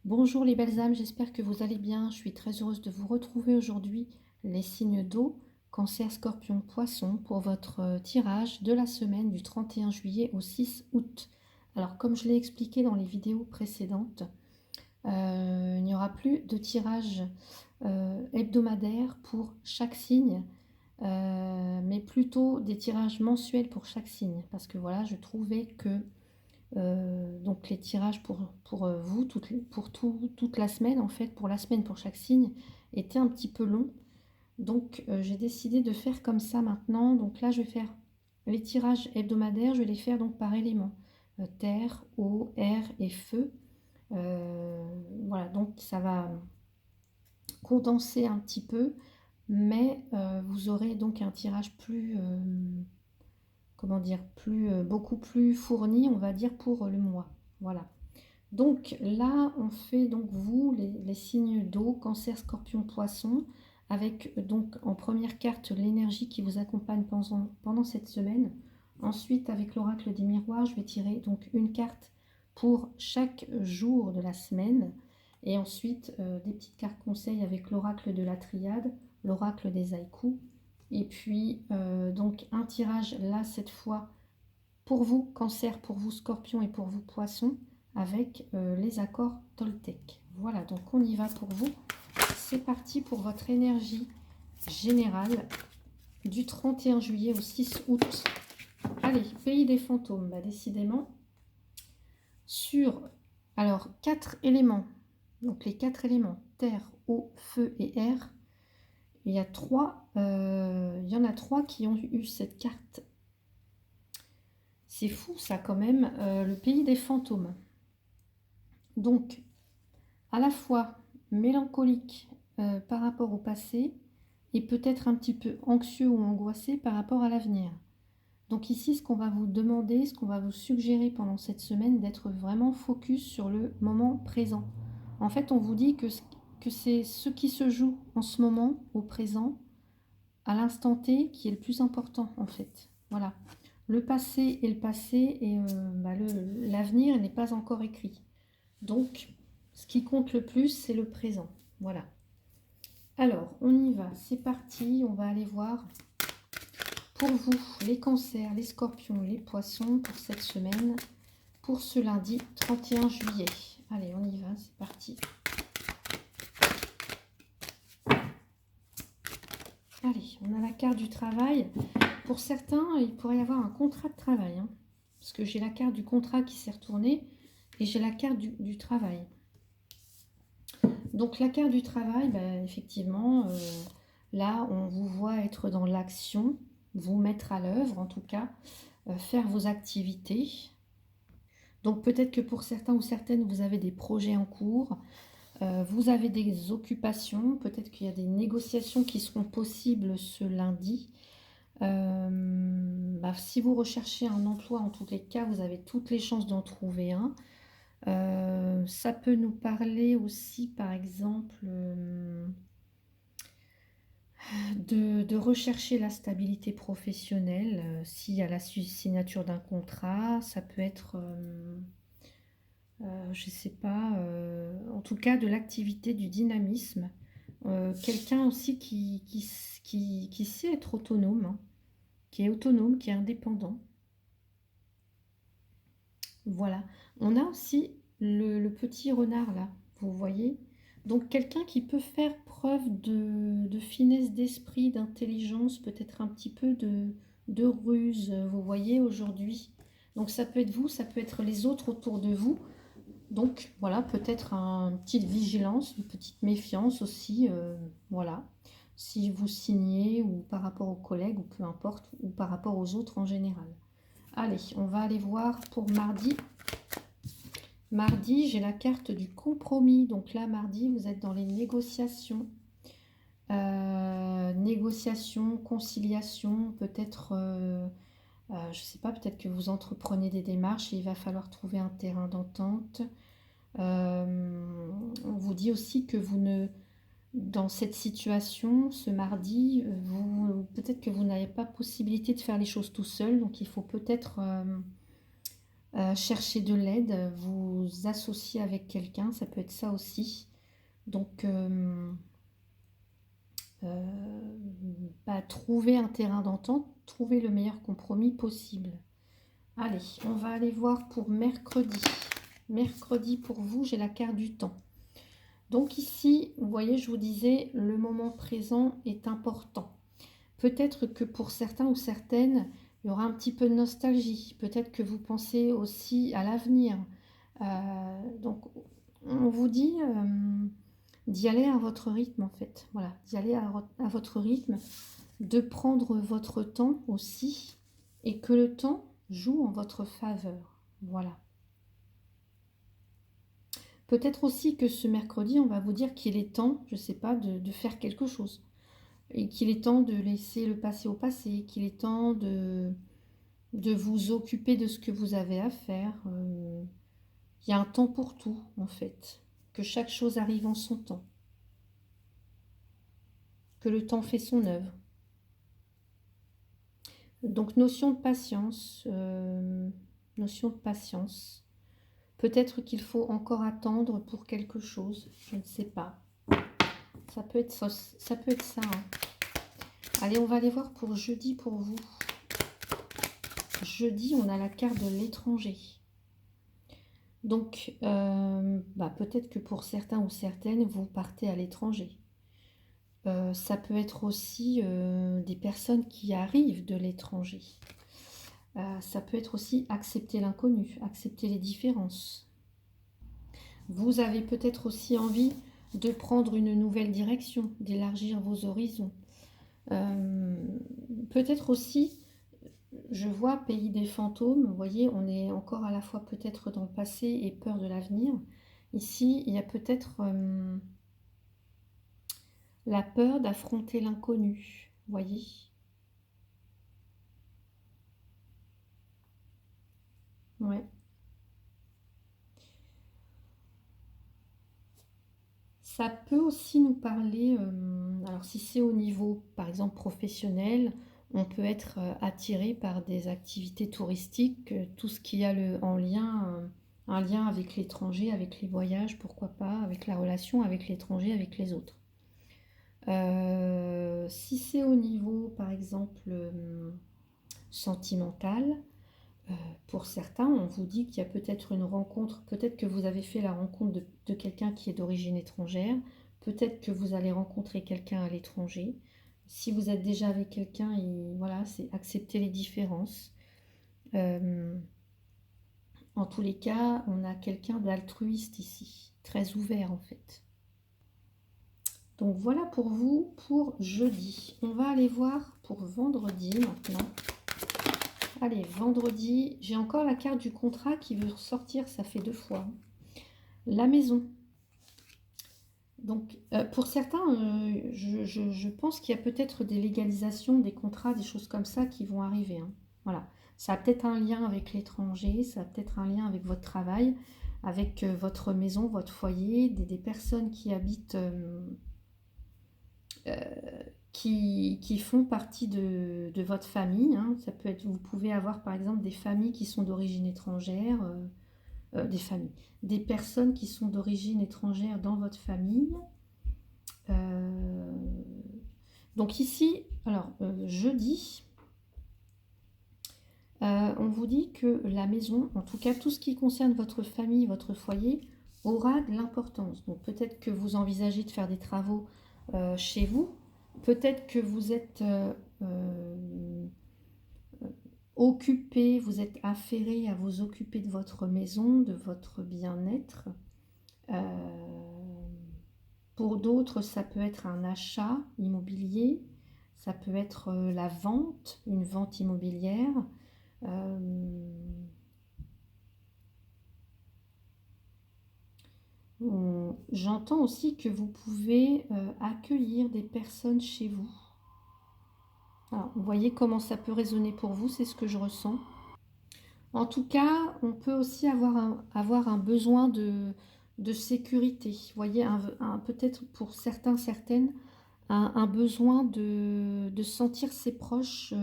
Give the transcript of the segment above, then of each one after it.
Bonjour les belles âmes, j'espère que vous allez bien. Je suis très heureuse de vous retrouver aujourd'hui, les signes d'eau, Cancer, Scorpion, Poisson, pour votre tirage de la semaine du 31 juillet au 6 août. Alors comme je l'ai expliqué dans les vidéos précédentes, il n'y aura plus de tirage hebdomadaire pour chaque signe, mais plutôt des tirages mensuels pour chaque signe. Parce que voilà, je trouvais que donc les tirages pour vous, toute la semaine, en fait, pour la semaine, pour chaque signe, étaient un petit peu longs. Donc j'ai décidé de faire comme ça maintenant. Donc là, je vais faire les tirages hebdomadaires, je vais les faire donc par élément. Terre, eau, air et feu. Voilà, donc ça va condenser un petit peu, mais vous aurez donc un tirage plus, comment dire, beaucoup plus fourni, on va dire, pour le mois. Voilà. Donc là, on fait donc vous, les signes d'eau, Cancer, Scorpion, Poisson, avec donc en première carte l'énergie qui vous accompagne pendant cette semaine. Ensuite, avec l'oracle des miroirs, je vais tirer donc une carte pour chaque jour de la semaine. Et ensuite, des petites cartes conseils avec l'oracle de la triade, l'oracle des haïkus. Et puis, donc un tirage là, cette fois, pour vous, Cancer, pour vous, Scorpion et pour vous, Poisson, avec les accords Toltec. Voilà, donc on y va pour vous. C'est parti pour votre énergie générale du 31 juillet au 6 août. Allez, pays des fantômes, bah, décidément, sur, alors, 4 éléments. Donc les 4 éléments, terre, eau, feu et air. Il y en a 3 qui ont eu cette carte. C'est fou ça quand même, le pays des fantômes. Donc, à la fois mélancolique par rapport au passé et peut-être un petit peu anxieux ou angoissé par rapport à l'avenir. Donc ici, ce qu'on va vous demander, ce qu'on va vous suggérer pendant cette semaine, d'être vraiment focus sur le moment présent. En fait, on vous dit que c'est ce qui se joue en ce moment, au présent, à l'instant T, qui est le plus important en fait. Voilà. Le passé est le passé et l'avenir n'est pas encore écrit. Donc, ce qui compte le plus, c'est le présent. Voilà. Alors, on y va. C'est parti. On va aller voir pour vous, les cancers, les scorpions, les poissons, pour cette semaine, pour ce lundi 31 juillet. Allez, on y va. C'est parti. Allez, on a la carte du travail. Pour certains, il pourrait y avoir un contrat de travail. Hein, parce que j'ai la carte du contrat qui s'est retournée et j'ai la carte du travail. Donc la carte du travail, ben, effectivement, là on vous voit être dans l'action, vous mettre à l'œuvre en tout cas, faire vos activités. Donc peut-être que pour certains ou certaines, vous avez des projets en cours, vous avez des occupations, peut-être qu'il y a des négociations qui seront possibles ce lundi. Si vous recherchez un emploi, en tous les cas, vous avez toutes les chances d'en trouver un. Ça peut nous parler aussi, par exemple, de rechercher la stabilité professionnelle. S'il y a la signature d'un contrat, ça peut être, je ne sais pas, en tout cas de l'activité, du dynamisme. Quelqu'un aussi qui sait être autonome, hein, qui est autonome, qui est indépendant. Voilà. On a aussi le petit renard là, vous voyez. Donc quelqu'un qui peut faire preuve de finesse d'esprit, d'intelligence, peut-être un petit peu de ruse, vous voyez, aujourd'hui. Donc ça peut être vous, ça peut être les autres autour de vous. Donc voilà, peut-être une petite vigilance, une petite méfiance aussi, voilà. Si vous signez ou par rapport aux collègues ou peu importe, ou par rapport aux autres en général. Allez, on va aller voir pour mardi. Mardi, j'ai la carte du compromis. Donc là, mardi, vous êtes dans les négociations. Négociations, conciliation, peut-être, je ne sais pas, peut-être que vous entreprenez des démarches et il va falloir trouver un terrain d'entente. On vous dit aussi que vous ne, dans cette situation, ce mardi, peut-être que vous n'avez pas possibilité de faire les choses tout seul. Donc il faut peut-être chercher de l'aide, vous associer avec quelqu'un, ça peut être ça aussi. Donc, trouver un terrain d'entente, trouver le meilleur compromis possible. Allez, on va aller voir pour mercredi. Mercredi, pour vous, j'ai la carte du temps. Donc ici, vous voyez, je vous disais, le moment présent est important. Peut-être que pour certains ou certaines, il y aura un petit peu de nostalgie. Peut-être que vous pensez aussi à l'avenir. Donc, on vous dit d'y aller à votre rythme, en fait. Voilà, d'y aller à votre rythme, de prendre votre temps aussi, et que le temps joue en votre faveur. Voilà. Peut-être aussi que ce mercredi, on va vous dire qu'il est temps, je ne sais pas, de faire quelque chose. Et qu'il est temps de laisser le passé au passé, qu'il est temps de vous occuper de ce que vous avez à faire. Il y a un temps pour tout, en fait. Que chaque chose arrive en son temps. Que le temps fait son œuvre. Donc, notion de patience. Notion de patience. Peut-être qu'il faut encore attendre pour quelque chose. Je ne sais pas. Ça peut être ça. Ça peut être ça. Hein. Allez, on va aller voir pour jeudi pour vous. Jeudi, on a la carte de l'étranger. Donc, peut-être que pour certains ou certaines, vous partez à l'étranger. Ça peut être aussi des personnes qui arrivent de l'étranger. Ça peut être aussi accepter l'inconnu, accepter les différences. Vous avez peut-être aussi envie de prendre une nouvelle direction, d'élargir vos horizons. Peut-être aussi, je vois pays des fantômes, vous voyez, on est encore à la fois peut-être dans le passé et peur de l'avenir. Ici, il y a peut-être la peur d'affronter l'inconnu, vous voyez. Ouais. Ça peut aussi nous parler, alors si c'est au niveau, par exemple, professionnel, on peut être attiré par des activités touristiques, tout ce qui a un lien avec l'étranger, avec les voyages, pourquoi pas, avec la relation avec l'étranger, avec les autres. Si c'est au niveau, par exemple, sentimental, pour certains, on vous dit qu'il y a peut-être une rencontre, peut-être que vous avez fait la rencontre de quelqu'un qui est d'origine étrangère, peut-être que vous allez rencontrer quelqu'un à l'étranger. Si vous êtes déjà avec quelqu'un, voilà, c'est accepter les différences. En tous les cas, on a quelqu'un d'altruiste ici, très ouvert en fait. Donc voilà pour vous pour jeudi. On va aller voir pour vendredi maintenant. Allez, vendredi, j'ai encore la carte du contrat qui veut ressortir, ça fait 2 fois. La maison. Donc, pour certains, je pense qu'il y a peut-être des légalisations, des contrats, des choses comme ça qui vont arriver. Hein. Voilà. Ça a peut-être un lien avec l'étranger, ça a peut-être un lien avec votre travail, avec votre maison, votre foyer, des personnes qui habitent, qui font partie de votre famille. Hein. Ça peut être, vous pouvez avoir par exemple des familles qui sont d'origine étrangère, des personnes qui sont d'origine étrangère dans votre famille. Donc ici, alors jeudi, on vous dit que la maison, en tout cas tout ce qui concerne votre famille, votre foyer, aura de l'importance. Donc peut-être que vous envisagez de faire des travaux chez vous, peut-être que vous êtes occupé, vous êtes affairé à vous occuper de votre maison, de votre bien-être. Pour d'autres, ça peut être un achat immobilier, ça peut être la vente, une vente immobilière. J'entends aussi que vous pouvez accueillir des personnes chez vous. Alors, vous voyez comment ça peut résonner pour vous, c'est ce que je ressens. En tout cas, on peut aussi avoir un besoin de sécurité. Vous voyez, peut-être pour certains, certaines, un besoin de sentir ses proches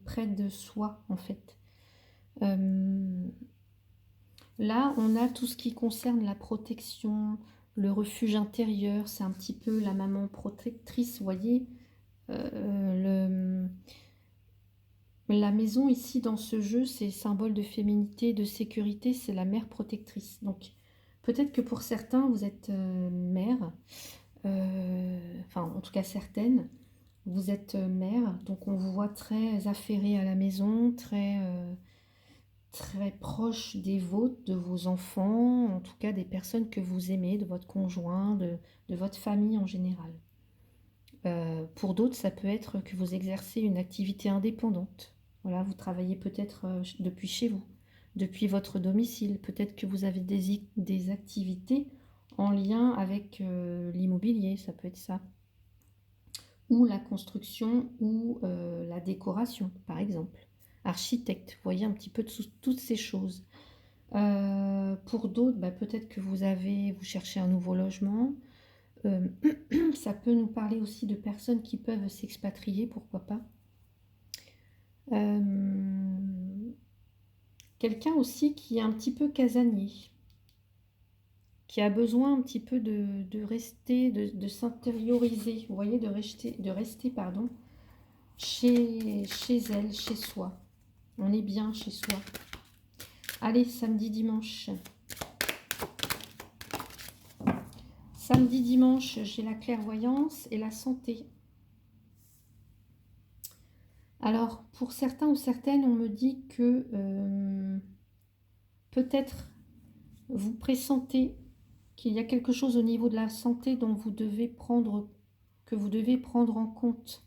près de soi, en fait. Là, on a tout ce qui concerne la protection, le refuge intérieur. C'est un petit peu la maman protectrice, vous voyez. La maison ici dans ce jeu, c'est symbole de féminité, de sécurité, c'est la mère protectrice. Donc peut-être que pour certains, vous êtes mère, enfin en tout cas certaines, vous êtes mère, donc on vous voit très affairée à la maison, très proche des vôtres, de vos enfants, en tout cas des personnes que vous aimez, de votre conjoint, de votre famille en général. Pour d'autres, ça peut être que vous exercez une activité indépendante. Voilà, vous travaillez peut-être depuis chez vous, depuis votre domicile. Peut-être que vous avez des activités en lien avec l'immobilier, ça peut être ça. Ou la construction ou la décoration, par exemple. Architecte, vous voyez un petit peu toutes ces choses. Pour d'autres, bah, peut-être que vous cherchez un nouveau logement. Ça peut nous parler aussi de personnes qui peuvent s'expatrier, pourquoi pas. Quelqu'un aussi qui est un petit peu casanier, qui a besoin un petit peu de rester, de s'intérioriser, vous voyez, de rester pardon, chez elle, chez soi. On est bien chez soi. Allez, samedi, dimanche. Samedi, dimanche, j'ai la clairvoyance et la santé. Alors, pour certains ou certaines, on me dit que peut-être vous pressentez qu'il y a quelque chose au niveau de la santé que vous devez prendre en compte.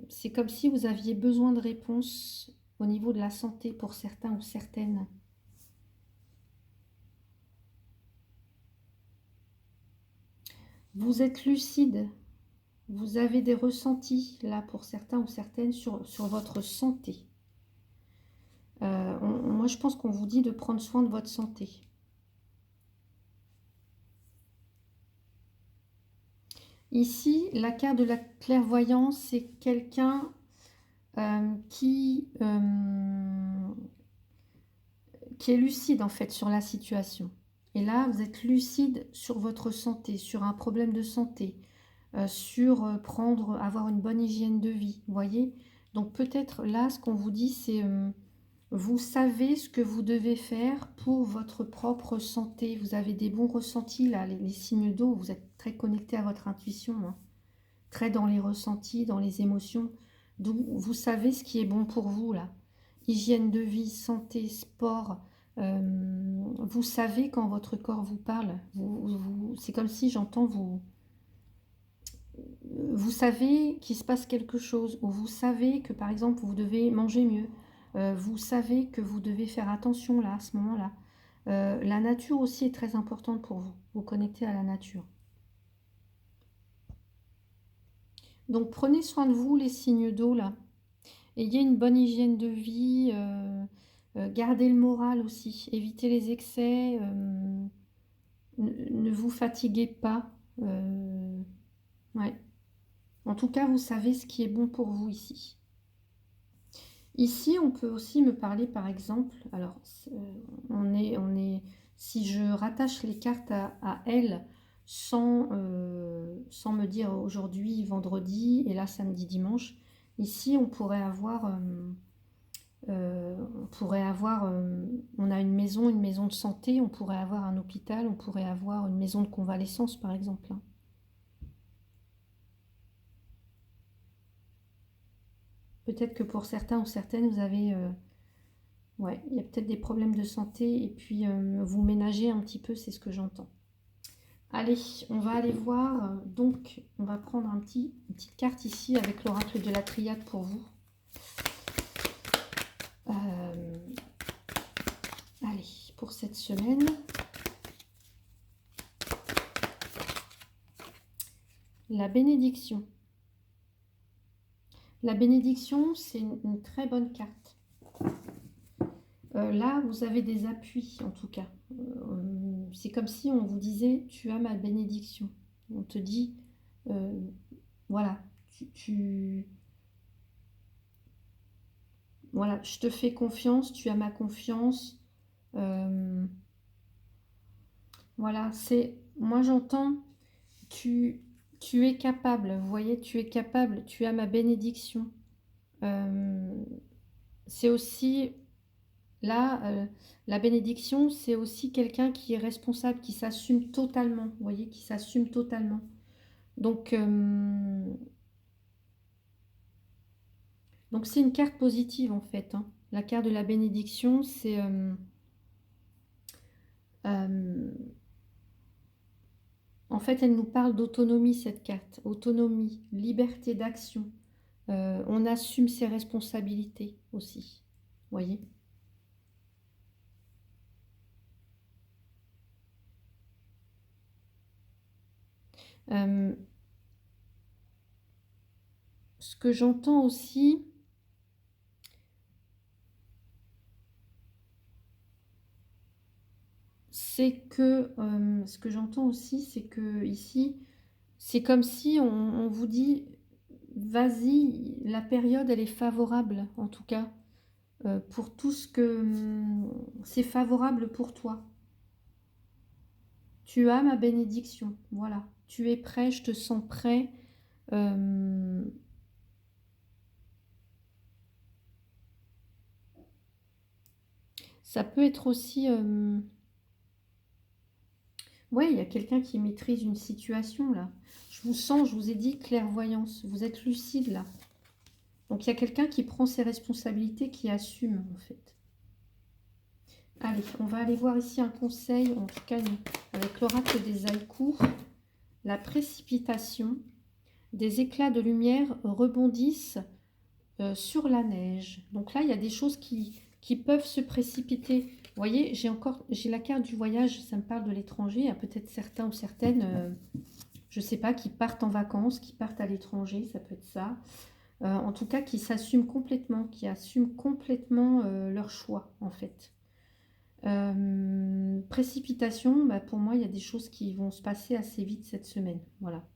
C'est comme si vous aviez besoin de réponses au niveau de la santé pour certains ou certaines. Vous êtes lucide, vous avez des ressentis là pour certains ou certaines sur votre santé. Moi je pense qu'on vous dit de prendre soin de votre santé. Ici, la carte de la clairvoyance, c'est quelqu'un qui est lucide en fait sur la situation. Et là, vous êtes lucide sur votre santé, sur un problème de santé, sur avoir une bonne hygiène de vie, vous voyez. Donc peut-être là, ce qu'on vous dit, c'est vous savez ce que vous devez faire pour votre propre santé. Vous avez des bons ressentis là, les signes d'eau, vous êtes très connecté à votre intuition, hein, très dans les ressentis, dans les émotions. Donc vous savez ce qui est bon pour vous là. Hygiène de vie, santé, sport. Vous savez quand votre corps vous parle. C'est comme si j'entends vous savez qu'il se passe quelque chose, ou vous savez que par exemple vous devez manger mieux, vous savez que vous devez faire attention là, à ce moment-là. La nature aussi est très importante pour vous, vous connecter à la nature. Donc prenez soin de vous les signes d'eau là, ayez une bonne hygiène de vie, gardez le moral aussi, évitez les excès, ne vous fatiguez pas. Ouais. En tout cas, vous savez ce qui est bon pour vous ici. Ici, on peut aussi me parler, par exemple, alors, si je rattache les cartes à elle, sans me dire aujourd'hui, vendredi, et là, samedi, dimanche, ici, on pourrait avoir, on a une maison de santé, on pourrait avoir un hôpital, on pourrait avoir une maison de convalescence, par exemple, hein. Peut-être que pour certains ou certaines, vous avez... ouais, il y a peut-être des problèmes de santé et puis vous ménagez un petit peu, c'est ce que j'entends. Allez, on va aller voir. Donc, on va prendre une petite carte ici avec l'oracle de la triade pour vous. Allez, pour cette semaine. La bénédiction. La bénédiction, c'est une très bonne carte. Là, vous avez des appuis, en tout cas. C'est comme si on vous disait, tu as ma bénédiction. On te dit, voilà, Voilà, je te fais confiance, tu as ma confiance. Euh, voilà, c'est... Moi, j'entends, tu, tu es capable, vous voyez, tu es capable, tu as ma bénédiction. Euh, c'est aussi... Là, la bénédiction, c'est aussi quelqu'un qui est responsable, qui s'assume totalement, vous voyez, qui s'assume totalement. Donc, donc c'est une carte positive en fait, hein. La carte de la bénédiction, c'est... euh, en fait, elle nous parle d'autonomie, cette carte. Autonomie, liberté d'action. On assume ses responsabilités aussi, vous voyez. Euh, ce que j'entends aussi, ce que j'entends aussi, c'est que ici, c'est comme si on vous dit, vas-y, la période, elle est favorable, en tout cas, pour tout ce que... c'est favorable pour toi. Tu as ma bénédiction, voilà. Tu es prêt, je te sens prêt. Euh, ça peut être aussi... ouais, il y a quelqu'un qui maîtrise une situation, là. Je vous sens, je vous ai dit, clairvoyance. Vous êtes lucide, là. Donc, il y a quelqu'un qui prend ses responsabilités, qui assume, en fait. Allez, on va aller voir ici un conseil, en tout cas avec l'oracle des haïkus. La précipitation, des éclats de lumière rebondissent sur la neige. Donc là, il y a des choses qui peuvent se précipiter. Vous voyez, j'ai la carte du voyage, ça me parle de l'étranger. Il y a peut-être certains ou certaines, je ne sais pas, qui partent en vacances, qui partent à l'étranger, ça peut être ça. En tout cas, qui s'assument complètement, qui assument complètement leur choix, en fait. Précipitation, bah, pour moi, il y a des choses qui vont se passer assez vite cette semaine. Voilà.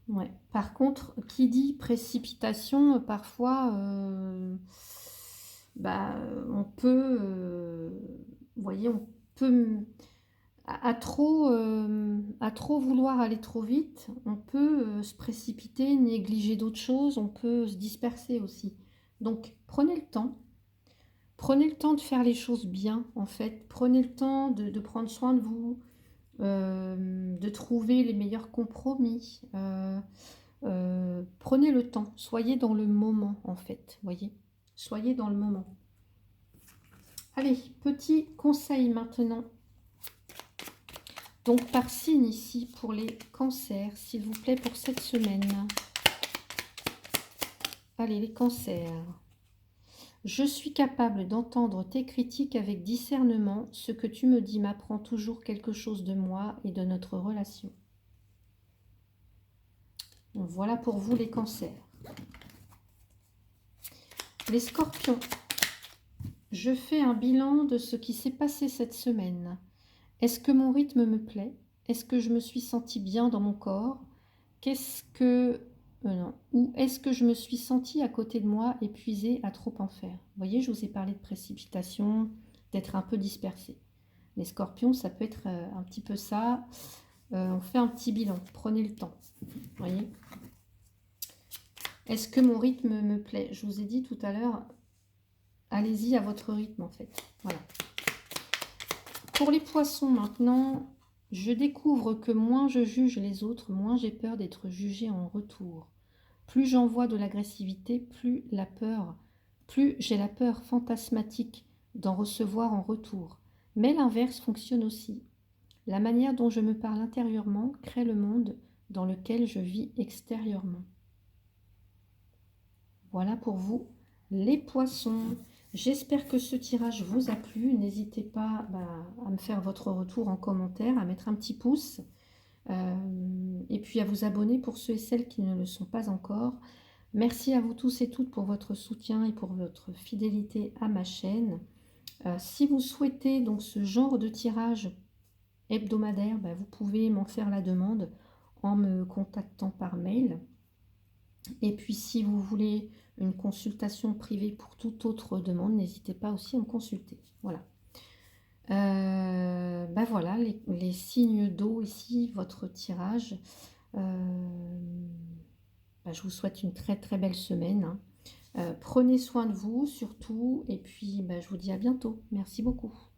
Ouais. Par contre, qui dit précipitation, parfois, bah, on peut, vous voyez, on peut, à trop vouloir aller trop vite, on peut se précipiter, négliger d'autres choses, on peut se disperser aussi. Donc, prenez le temps de faire les choses bien, en fait. Prenez le temps de prendre soin de vous, de trouver les meilleurs compromis. Prenez le temps, soyez dans le moment en fait, voyez. Soyez dans le moment. Allez, petit conseil maintenant. Donc par signe ici pour les cancers, s'il vous plaît, pour cette semaine. Allez, les cancers. Je suis capable d'entendre tes critiques avec discernement. Ce que tu me dis m'apprend toujours quelque chose de moi et de notre relation. Donc, voilà pour vous les cancers. Les scorpions. Je fais un bilan de ce qui s'est passé cette semaine. Est-ce que mon rythme me plaît? Est-ce que je me suis sentie bien dans mon corps? Qu'est-ce que... non. Ou est-ce que je me suis sentie à côté de moi, épuisée, à trop en faire? Vous voyez, je vous ai parlé de précipitation, d'être un peu dispersé. Les scorpions, ça peut être un petit peu ça. On fait un petit bilan. Prenez le temps. Vous voyez? Est-ce que mon rythme me plaît? Je vous ai dit tout à l'heure, allez-y à votre rythme en fait. Voilà. Pour les poissons maintenant, je découvre que moins je juge les autres, moins j'ai peur d'être jugée en retour. Plus j'envoie de l'agressivité, plus j'ai la peur fantasmatique d'en recevoir en retour. Mais l'inverse fonctionne aussi. La manière dont je me parle intérieurement crée le monde dans lequel je vis extérieurement. Voilà pour vous les poissons. J'espère que ce tirage vous a plu. N'hésitez pas à me faire votre retour en commentaire, à mettre un petit pouce et puis à vous abonner pour ceux et celles qui ne le sont pas encore. Merci à vous tous et toutes pour votre soutien et pour votre fidélité à ma chaîne. Si vous souhaitez donc ce genre de tirage, hebdomadaires, bah, vous pouvez m'en faire la demande en me contactant par mail. Et puis si vous voulez une consultation privée pour toute autre demande, n'hésitez pas aussi à me consulter. Voilà. Bah, voilà les signes d'eau ici, votre tirage. Hem, Bah, je vous souhaite une très, très belle semaine, hein. Prenez soin de vous surtout et puis, bah, je vous dis à bientôt. Merci beaucoup.